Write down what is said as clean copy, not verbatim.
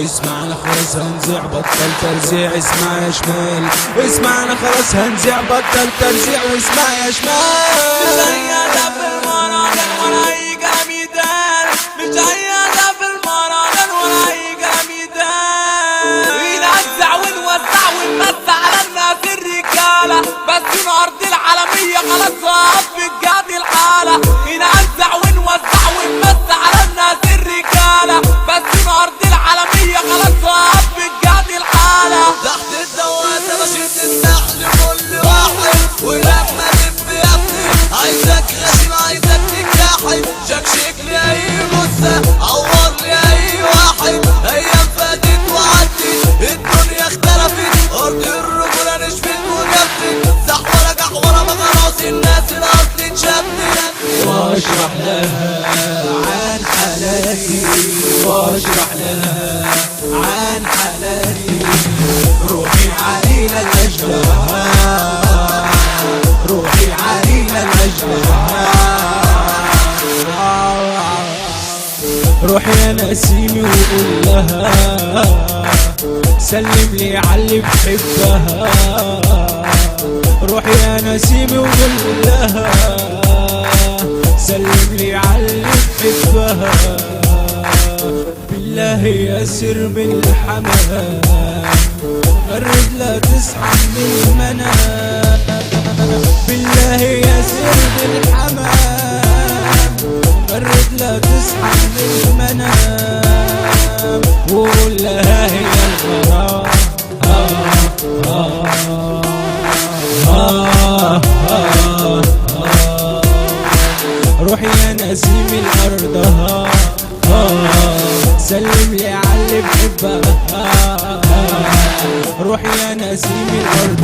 اسمعنا خلاص هنزع بطل ترزيع، اسمع يا شمال. اسمعنا خلاص هنزع بطل ترزيع، واسمع يا شمال. مش هيدا في المراجل ولا اي كلام يتقال، مش هيدا في المراجل ولا اي كلام يتقال. نوزع ونوزع ونمسع على الناس الرجاله، بس الارض العالميه خلاص صعب بجد الحاله. نوزع ونوزع ونمسع على الناس الرجاله، بس الارض العالميه خلاص صعب بجد الحاله. تحت الدواسه بشد النحل كل واحد، ولما تب يا ابني عايزك غشيم عايزك تجاحد. شكشك لي اي جثه عور لي اي واحد، ايام فاتت وعدت الدنيا اختلفت، ارض الرجوله نشفت وجفت. زحوره جحوره بغراس الناس الاصل اتشتت. واشرح لها عن حالاتي، واشرح لها عن حالاتي. روحي علينا الاشباه، روحي علينا الاشباه. روحي يا نسيمي وقول لها سلم لي عاللي بحبها. روحي يا نسيمي وقول لها سلم لي عاللي بحبها. بالله ياسر بالحمام، غرد لا تصحى من المنام. بالله ياسر بالحمام، غرد لا تصحى من المنام. وقول لها هي الغرام روحي يا نسيم الأرض سلم لي عاللي بحبها. روحي يا نسيم الأرض